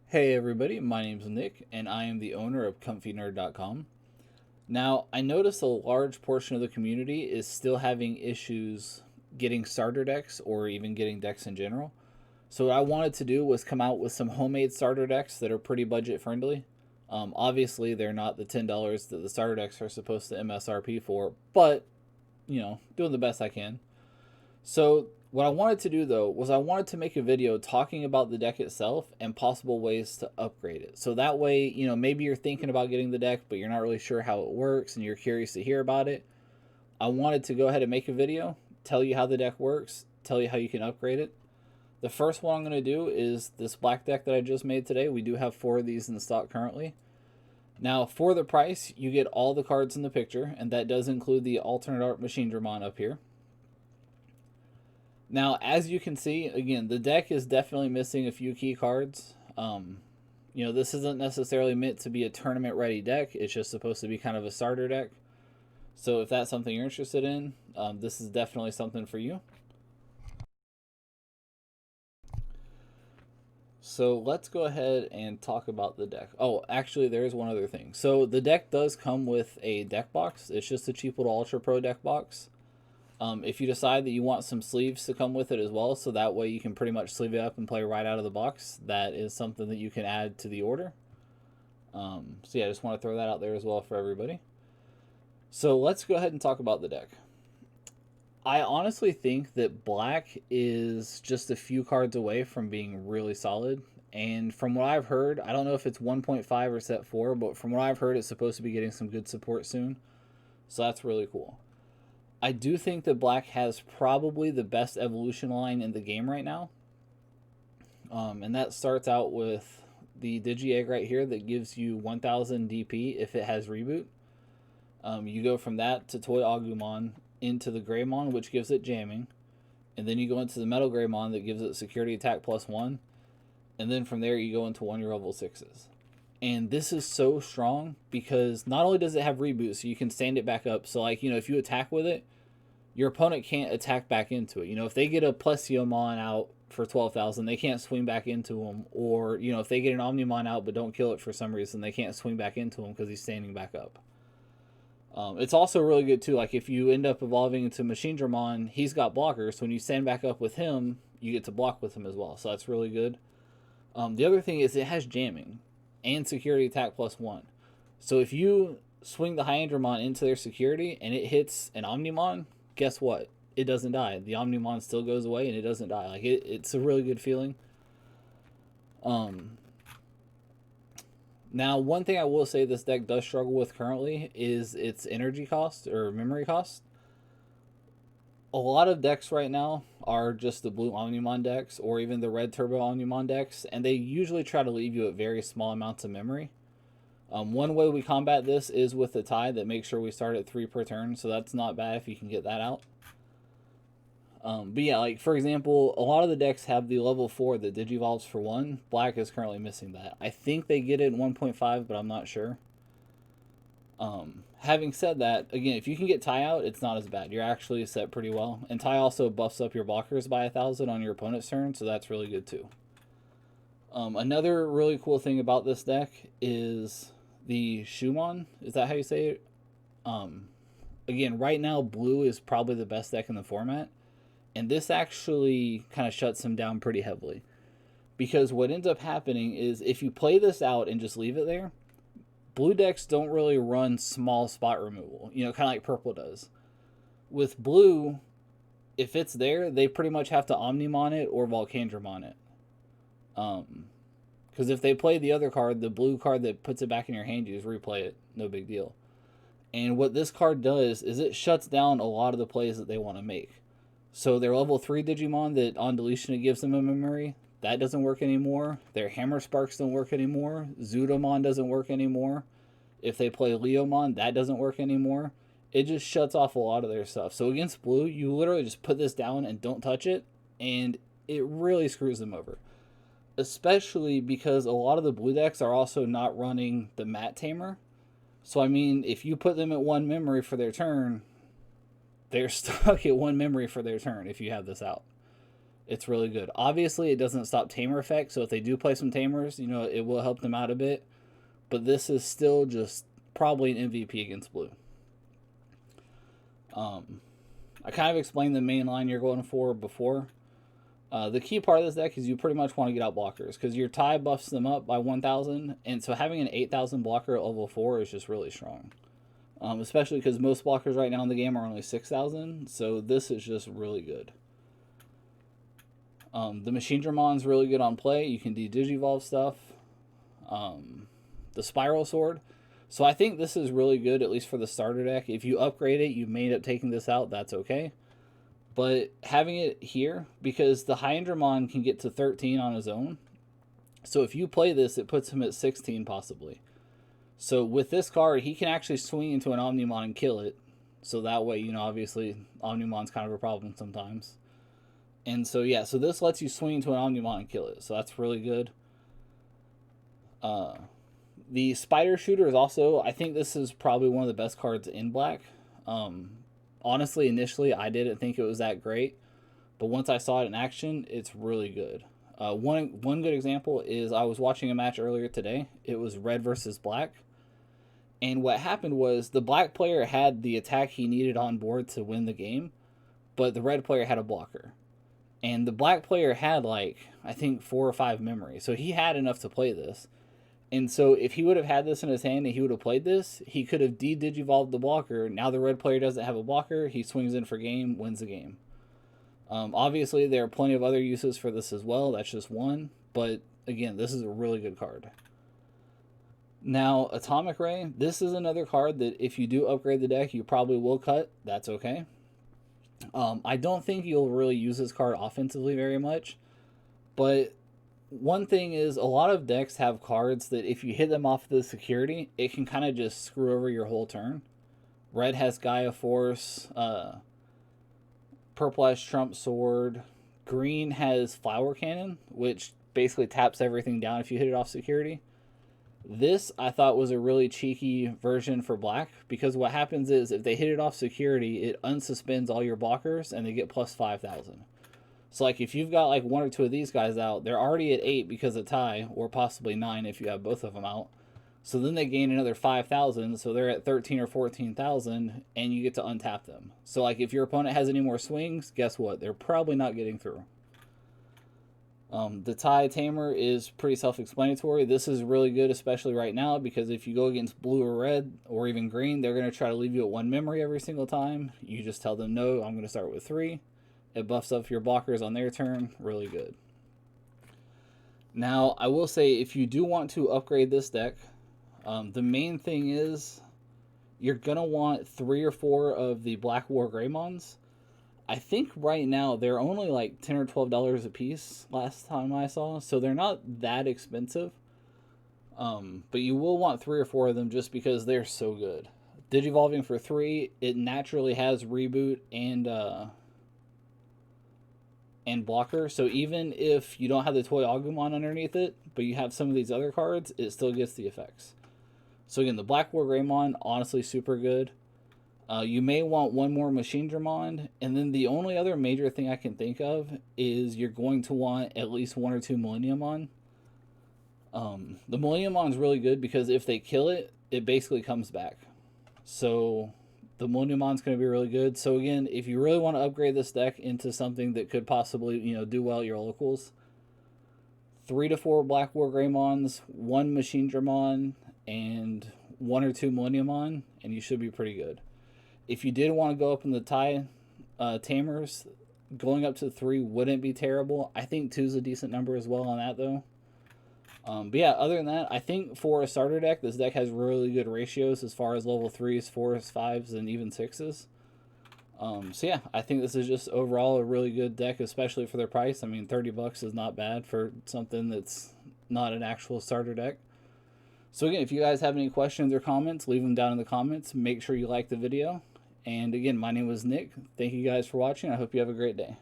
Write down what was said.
Hey everybody, my name's Nick, and I am the owner of ComfyNerd.com. Now, I noticed a large portion of the community is still having issues getting starter decks or even getting decks in general. So what I wanted to do was come out with some homemade starter decks that are pretty budget friendly. Obviously, they're not the $10 that the starter decks are supposed to MSRP for, but, doing the best I can. So what I wanted to do though was I wanted to make a video talking about the deck itself and possible ways to upgrade it. So that way, maybe you're thinking about getting the deck, but you're not really sure how it works and you're curious to hear about it. I wanted to go ahead and make a video, tell you how the deck works, tell you how you can upgrade it. The first one I'm going to do is this black deck that I just made today. We do have 4 of these in stock currently. Now, for the price, you get all the cards in the picture, and that does include the alternate art Machinedramon up here. Now, as you can see, again, the deck is definitely missing a few key cards. This isn't necessarily meant to be a tournament-ready deck. It's just supposed to be kind of a starter deck. So if that's something you're interested in, this is definitely something for you. So let's go ahead and talk about the deck. Oh, actually, there is one other thing. So the deck does come with a deck box. It's just a cheap little Ultra Pro deck box. If you decide that you want some sleeves to come with it as well, so that way you can pretty much sleeve it up and play right out of the box, that is something that you can add to the order. So yeah, I just want to throw that out there as well for everybody. So let's go ahead and talk about the deck. I honestly think that black is just a few cards away from being really solid. And from what I've heard, I don't know if it's 1.5 or set 4, but from what I've heard, it's supposed to be getting some good support soon. So that's really cool. I do think that black has probably the best evolution line in the game right now. And that starts out with the Digi-Egg right here that gives you 1000 DP if it has reboot. You go from that to ToyAgumon into the Greymon, which gives it jamming. And then you go into the MetalGreymon that gives it security attack +1. And then from there you go into 1-year level 6s. And this is so strong because not only does it have reboot, so you can stand it back up. So, if you attack with it, your opponent can't attack back into it. If they get a Plesiomon out for 12,000, they can't swing back into him. Or, if they get an Omnimon out but don't kill it for some reason, they can't swing back into him because he's standing back up. It's also really good, too. Like, if you end up evolving into Machinedramon, he's got blockers. So when you stand back up with him, you get to block with him as well. So that's really good. The other thing is it has jamming and security attack +1. So if you swing the HiAndromon into their security and it hits an Omnimon, guess what? It doesn't die. The Omnimon still goes away and it doesn't die. Like it's a really good feeling. Now, one thing I will say this deck does struggle with currently is its energy cost or memory cost. A lot of decks right now are just the blue Omnimon decks or even the red Turbo Omnimon decks, and they usually try to leave you at very small amounts of memory. One way we combat this is with the tie that makes sure we start at 3 per turn, so that's not bad if you can get that out. But yeah, like for example, a lot of the decks have the level 4 that digivolves for 1. Black is currently missing that. I think they get it in 1.5, but I'm not sure. Having said that, again, if you can get Tai out, it's not as bad. You're actually set pretty well. And Tai also buffs up your blockers by 1,000 on your opponent's turn, so that's really good too. Another really cool thing about this deck is the Chuumon. Is that how you say it? Again, right now, blue is probably the best deck in the format. And this actually kind of shuts him down pretty heavily. Because what ends up happening is if you play this out and just leave it there, blue decks don't really run small spot removal, kind of like purple does. With blue, if it's there, they pretty much have to Omnimon it or Volcandramon it. Because if they play the other card, the blue card that puts it back in your hand, you just replay it. No big deal. And what this card does is it shuts down a lot of the plays that they want to make. So their level 3 Digimon that on deletion it gives them a memory, that doesn't work anymore. Their Hammer Sparks don't work anymore. Zudomon doesn't work anymore. If they play Leomon, that doesn't work anymore. It just shuts off a lot of their stuff. So against blue, you literally just put this down and don't touch it, and it really screws them over. Especially because a lot of the blue decks are also not running the Mat Tamer. So I mean, if you put them at 1 memory for their turn, they're stuck at 1 memory for their turn if you have this out. It's really good. Obviously, it doesn't stop tamer effect, so if they do play some tamers, you know, it will help them out a bit. But this is still just probably an MVP against blue. I kind of explained the main line you're going for before. The key part of this deck is you pretty much want to get out blockers, because your Tai buffs them up by 1,000, and so having an 8,000 blocker at level 4 is just really strong. Especially because most blockers right now in the game are only 6,000, so this is just really good. The Machinedramon's really good on play. You can de-digivolve stuff. The Spiral Sword. So I think this is really good, at least for the starter deck. If you upgrade it, you may end up taking this out, that's okay. But having it here, because the HiAndromon can get to 13 on his own. So if you play this, it puts him at 16 possibly. So with this card, he can actually swing into an Omnimon and kill it. So that way, you know, obviously, Omnimon's kind of a problem sometimes. And so, yeah, so this lets you swing into an Omnimon and kill it. So that's really good. The Spider Shooter is also, I think this is probably one of the best cards in black. Honestly, initially, I didn't think it was that great. But once I saw it in action, it's really good. One good example is I was watching a match earlier today. It was red versus black. And what happened was the black player had the attack he needed on board to win the game, but the red player had a blocker. And the black player had, like, I think 4 or 5 memory. So he had enough to play this. And so if he would have had this in his hand and he would have played this, he could have de-digivolved the blocker. Now the red player doesn't have a blocker. He swings in for game, wins the game. Obviously, there are plenty of other uses for this as well. That's just one. But, again, this is a really good card. Now, Atomic Ray. This is another card that if you do upgrade the deck, you probably will cut. That's okay. I don't think you'll really use this card offensively very much. But one thing is, a lot of decks have cards that if you hit them off the security, it can kind of just screw over your whole turn. Red has Gaia Force. Purple has Trump Sword. Green has Flower Cannon, which basically taps everything down if you hit it off security. This, I thought, was a really cheeky version for black, because what happens is if they hit it off security, it unsuspends all your blockers, and they get plus 5,000. So, like, if you've got, like, 1 or 2 of these guys out, they're already at 8 because of Tai, or possibly 9 if you have both of them out. So then they gain another 5,000, so they're at 13 or 14,000, and you get to untap them. So, like, if your opponent has any more swings, guess what? They're probably not getting through. The Tai Tamer is pretty self-explanatory. This is really good, especially right now, because if you go against blue or red, or even green, they're going to try to leave you at 1 memory every single time. You just tell them, no, I'm going to start with 3. It buffs up your blockers on their turn. Really good. Now, I will say, if you do want to upgrade this deck, the main thing is you're going to want 3 or 4 of the Black War Greymons. I think right now they're only like $10 or $12 a piece last time I saw, so they're not that expensive. But you will want 3 or 4 of them just because they're so good. Digivolving for 3, it naturally has Reboot and Blocker, so even if you don't have the ToyAgumon underneath it, but you have some of these other cards, it still gets the effects. So again, the Black War Greymon, honestly super good. You may want 1 more Machinedramon, and then the only other major thing I can think of is you're going to want at least 1 or 2 Millenniumon. The Millenniumon is really good because if they kill it, it basically comes back. So the Millenniumon's going to be really good. So again, if you really want to upgrade this deck into something that could possibly, you know, do well at your locals, 3 to 4 Black War Greymons, 1 Machinedramon, and 1 or 2 Millenniumon, and you should be pretty good. If you did want to go up in the Tai Tamers, going up to 3 wouldn't be terrible. I think 2 is a decent number as well on that, though. But yeah, other than that, I think for a starter deck, this deck has really good ratios as far as level 3s, 4s, 5s, and even 6s. So yeah, I think this is just overall a really good deck, especially for their price. I mean, 30 bucks is not bad for something that's not an actual starter deck. So again, if you guys have any questions or comments, leave them down in the comments. Make sure you like the video. And again, my name was Nick. Thank you guys for watching. I hope you have a great day.